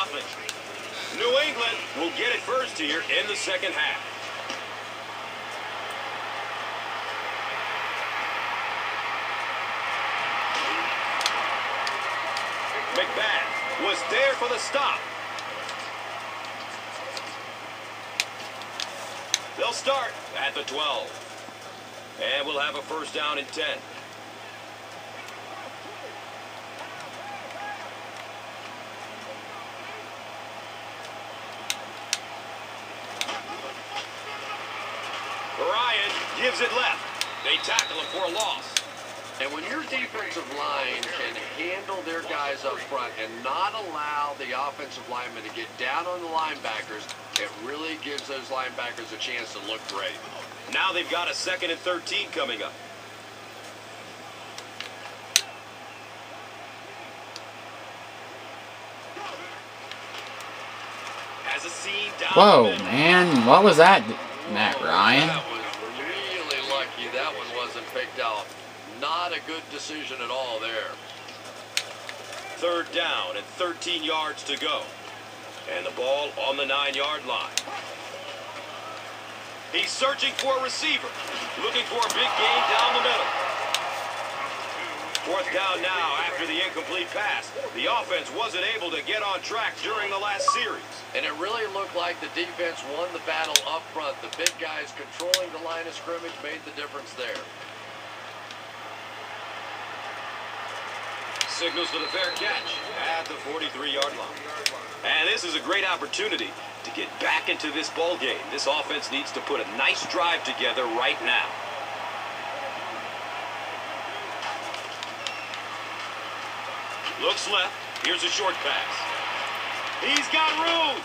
0-0. New England will get it first here in the second half. McBath was there for the stop. They'll start at the 12. And we'll have a first down and 10. Ryan gives it left. They tackle him for a loss. And when your defensive line can handle their guys up front and not allow the offensive linemen to get down on the linebackers, it really gives those linebackers a chance to look great. Now they've got a 2nd and 13 coming up. Has a seam down. Whoa, man. What was that, Matt Ryan? That was really lucky that one wasn't picked out. Not a good decision at all there. 3rd down and 13 yards to go. And the ball on the 9-yard line. He's searching for a receiver. Looking for a big gain down the middle. 4th down now after the incomplete pass. The offense wasn't able to get on track during the last series. And it really looked like the defense won the battle up front. The big guys controlling the line of scrimmage made the difference there. Signals for the fair catch at the 43-yard line. And this is a great opportunity to get back into this ball game. This offense needs to put a nice drive together right now. Looks left. Here's a short pass. He's got room.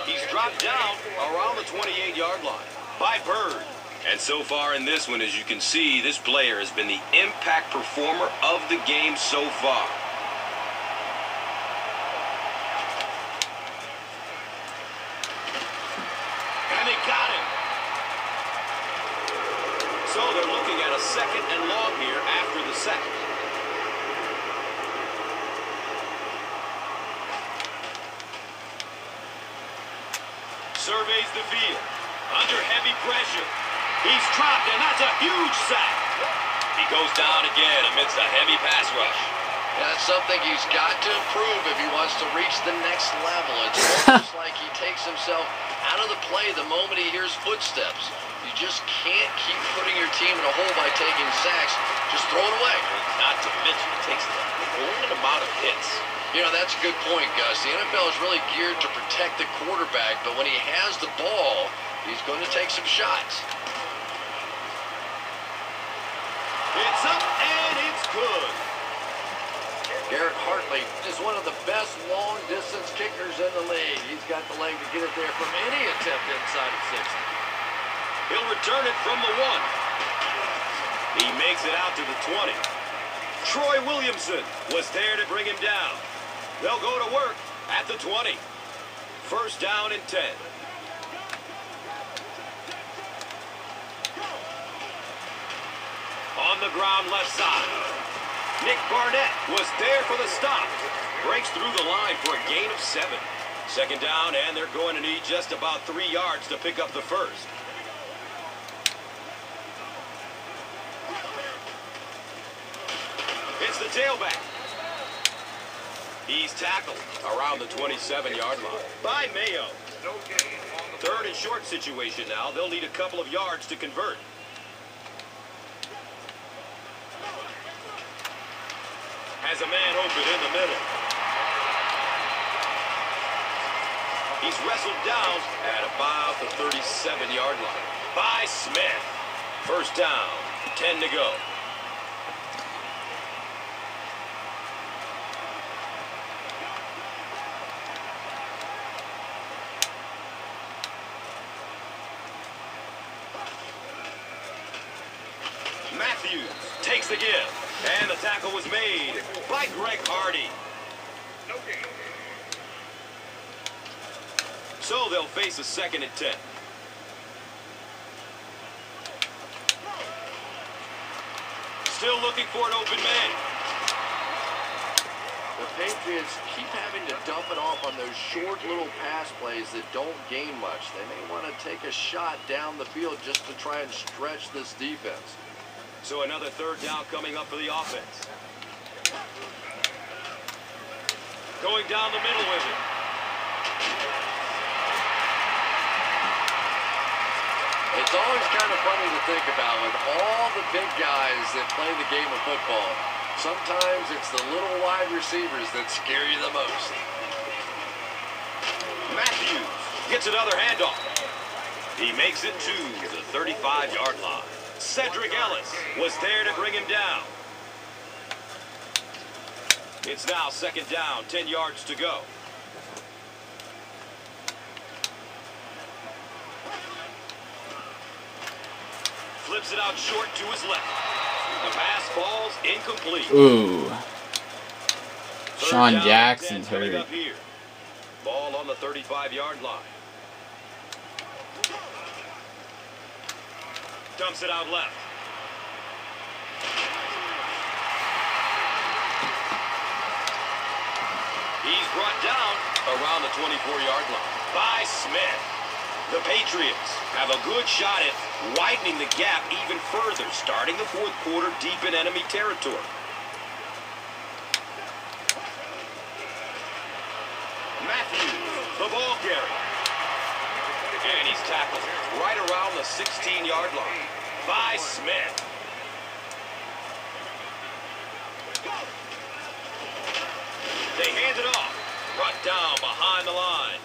He's dropped down around the 28-yard line by Bird. And so far in this one, as you can see, this player has been the impact performer of the game so far. And they got him. So they're looking at a 2nd and long here after the sack. Surveys the field. Under heavy pressure. He's trapped, and that's a huge sack. He goes down again amidst a heavy pass rush. That's something he's got to improve if he wants to reach the next level. It's almost like he takes himself out of the play the moment he hears footsteps. You just can't keep putting your team in a hole by taking sacks. Just throw it away. Not to mention, it takes a limited amount of hits. You know, that's a good point, Gus. The NFL is really geared to protect the quarterback, but when he has the ball, he's going to take some shots. It's up, and it's good. Garrett Hartley is one of the best long-distance kickers in the league. He's got the leg to get it there from any attempt inside of 60. He'll return it from the 1. He makes it out to the 20. Troy Williamson was there to bring him down. They'll go to work at the 20. 1st down and 10. On the ground left side. Nick Barnett was there for the stop. Breaks through the line for a gain of 7. 2nd down, and they're going to need just about 3 yards to pick up the first. It's the tailback. He's tackled around the 27-yard line by Mayo. 3rd and short situation now. They'll need a couple of yards to convert. Has a man open in the middle. He's wrestled down at about the 37-yard line by Smith. 1st down, 10 to go. Matthews takes the give. And the tackle was made by Greg Hardy. So they'll face a 2nd and 10. Still looking for an open man. The Patriots keep having dump it off on those short little pass plays that don't gain much. They may want to take a shot down the field just to try and stretch this defense. So another third down coming up for the offense. Going down the middle with it. It's always kind of funny to think about with all the big guys that play the game of football. Sometimes it's the little wide receivers that scare you the most. Matthews gets another handoff. He makes it to the 35-yard line. Cedric Ellis was there to bring him down. It's now second down, 10 yards to go. Flips it out short to his left. The pass falls incomplete. Ooh. Third Sean down, Jackson's 10 coming hurt. up here. Ball on the 35-yard line. Dumps it out left. He's brought down around the 24-yard line by Smith. The Patriots have a good shot at widening the gap even further, starting the fourth quarter deep in enemy territory. Matthews, the ball carrier. And he's tackled right around the 16-yard line by Smith. They hand it off. Brought down behind the line.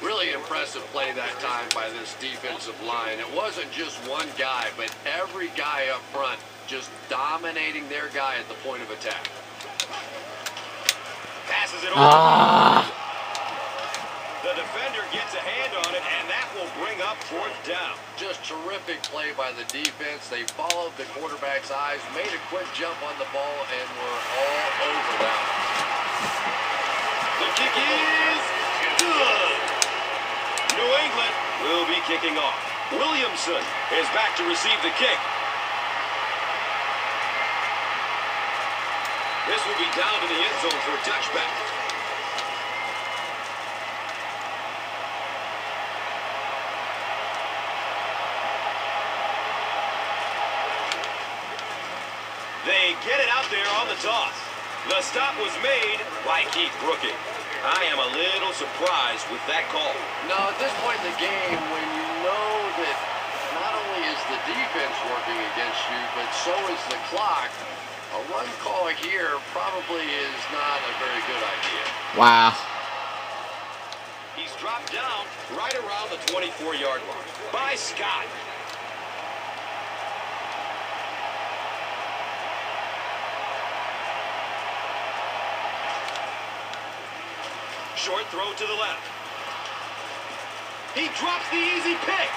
Really impressive play that time by this defensive line. It wasn't just one guy, but every guy up front just dominating their guy at the point of attack. Passes it over. The defender gets a hand on it, and that will bring up fourth down. Just terrific play by the defense. They followed the quarterback's eyes, made a quick jump on the ball, and were all over that. The kick is good. New England will be kicking off. Williamson is back to receive the kick. This will be down to the end zone for a touchback. They get it out there on the toss. The stop was made by Keith Brooking. I am a little surprised with that call. No, at this point in the game, when you know that not only is the defense working against you, but so is the clock, a run call here probably is not a very good idea. Wow. He's dropped down right around the 24-yard line by Scott. Short throw to the left. He drops the easy pick.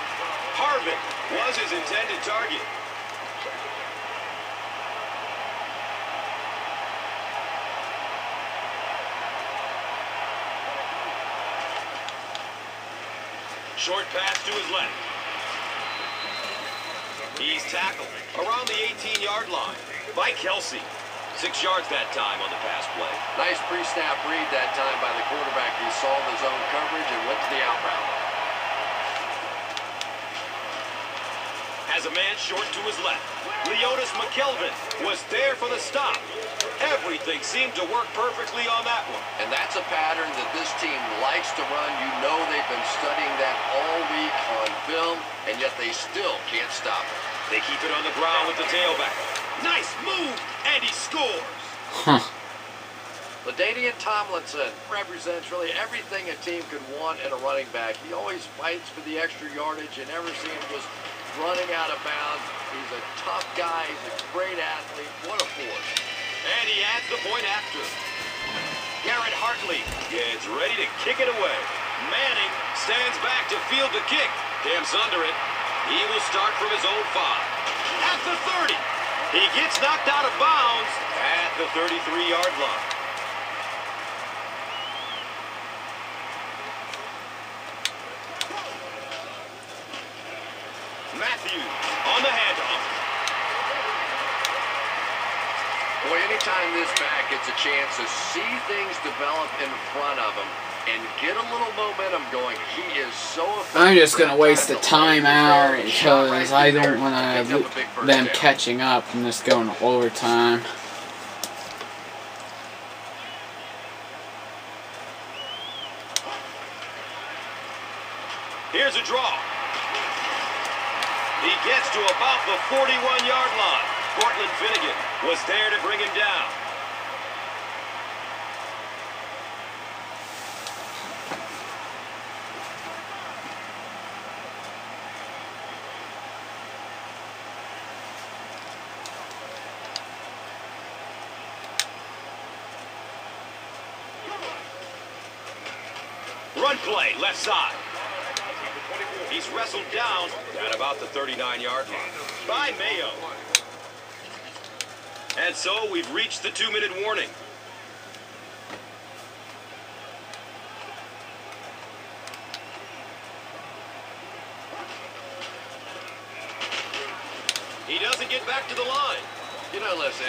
Harvick was his intended target. Short pass to his left. He's tackled around the 18-yard line by Kelsey. 6 yards that time on the pass play. Nice pre-snap read that time by the quarterback. He saw the zone coverage and went to the out route. Has a man short to his left. Leotis McKelvin was there for the stop. Everything seemed to work perfectly on that one. And that's a pattern that this team likes to run. You know they've been studying that all week on film, and yet they still can't stop it. They keep it on the ground with the tailback. Nice move, and he scores. LaDainian Tomlinson represents really everything a team could want in a running back. He always fights for the extra yardage. You never see him just running out of bounds. He's a tough guy. He's a great athlete. What a force. And he adds the point after. Garrett Hartley gets ready to kick it away. Manning stands back to field the kick. Camps under it. He will start from his own 5. At the 30. He gets knocked out of bounds at the 33-yard line. Matthews on the handoff. Boy, anytime this back gets a chance to see things develop in front of him and get a little momentum going, he is so effective. I'm just going to waste the timeout because I don't want them catching up and just going to overtime. Here's a draw. He gets to about the 41-yard line. Cortland Finnegan was there to bring him down. Run play, left side. He's wrestled down at about the 39-yard line by Mayo. And so we've reached the 2-minute warning. He doesn't get back to the line. You know, listen,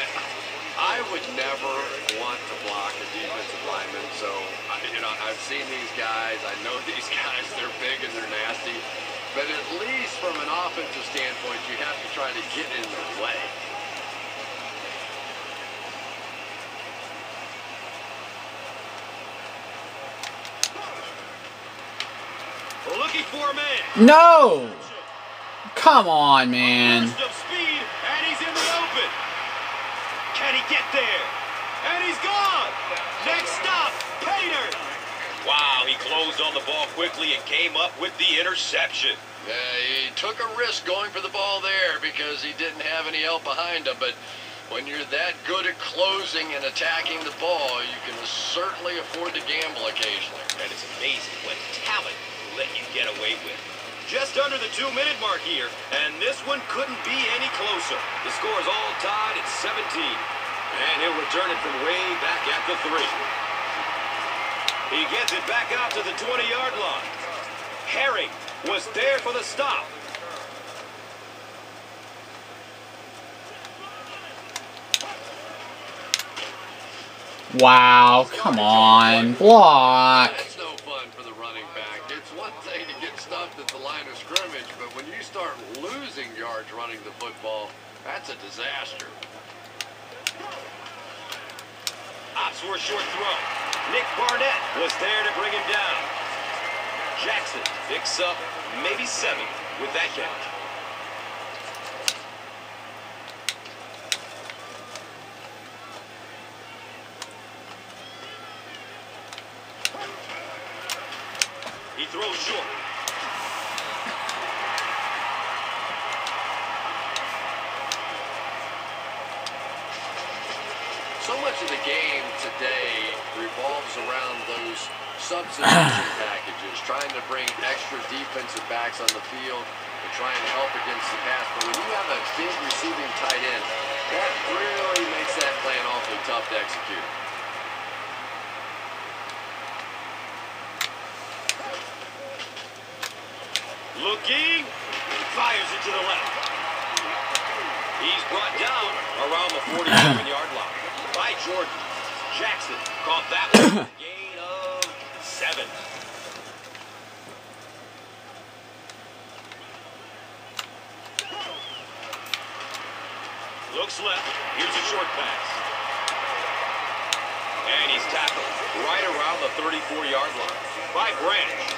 I would never want to block a defensive lineman, so, you know, I've seen these guys. I know these guys, they're big and they're nasty. But at least from an offensive standpoint, you have to try to get in their way. Looking for a man. No! Come on, man. Burst of speed, and he's in the open. Can he get there? And he's gone. Next stop, Painter. Wow, he closed on the ball quickly and came up with the interception. Yeah, he took a risk going for the ball there because he didn't have any help behind him. But when you're that good at closing and attacking the ball, you can certainly afford to gamble occasionally. And it's amazing what talent will let you get away with. Just under the 2-minute mark here, and this one couldn't be any closer. The score is all tied at 17. And he'll return it from way back at the 3. He gets it back out to the 20-yard line. Herring was there for the stop. Wow, come on. Block. That's no fun for the running back. It's one thing to get stuffed at the line of scrimmage, but when you start losing yards running the football, that's a disaster. Opts for a short throw. Nick Barnett was there to bring him down. Jackson picks up maybe 7 with that catch. He throws short. So much of the game today revolves around those substitution packages, trying to bring extra defensive backs on the field and try and help against the pass. But when you have a big receiving tight end, that really makes that plan awfully tough to execute. Looking, fires it to the left. He's brought down around the 47-yard line by Jordan. Jackson caught that one. Gain of 7. Looks left. Here's a short pass. And he's tackled right around the 34-yard line by Branch.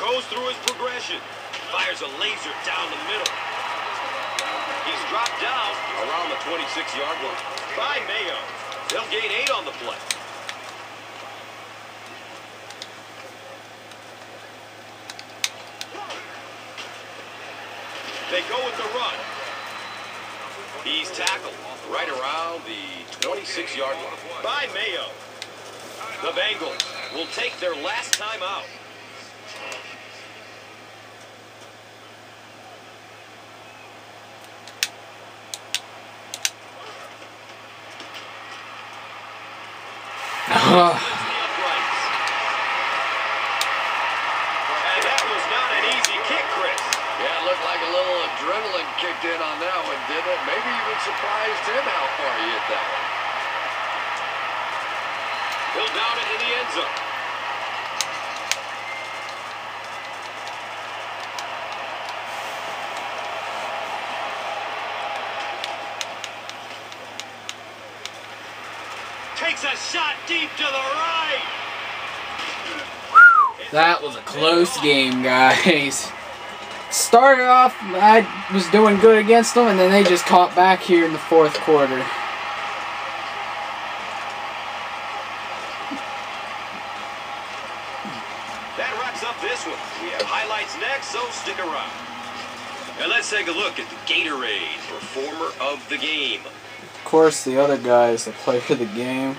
Goes through his progression. Fires a laser down the middle. He's dropped down around the 26-yard line by Mayo. They'll gain 8 on the play. They go with the run. He's tackled right around the 26-yard line by Mayo. The Bengals will take their last time out. looked like a little adrenaline kicked in on that one, didn't it? Maybe even surprised him how far he hit that one. He'll down it in the end zone. Takes a shot deep to the right. That was a close game, guys. Started off, I was doing good against them, and then they just caught back here in the fourth quarter. That wraps up this one. We have highlights next, so stick around. And let's take a look at the Gatorade Performer of the Game. Of course, the other guy is the player of the game.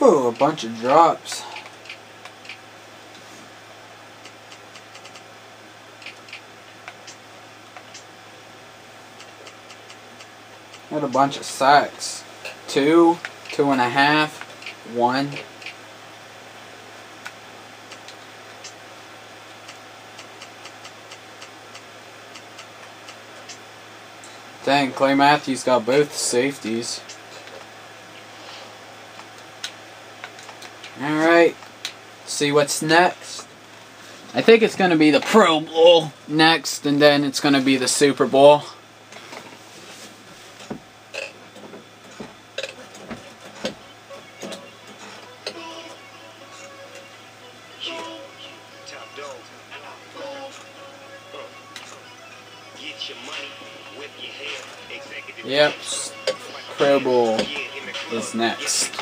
Oh, a bunch of drops. Had a bunch of sacks. 2, 2.5, 1. Dang, Clay Matthews got both safeties. Alright, see what's next. I think it's going to be the Pro Bowl next, and then it's going to be the Super Bowl. Yep, Pro Bowl is next.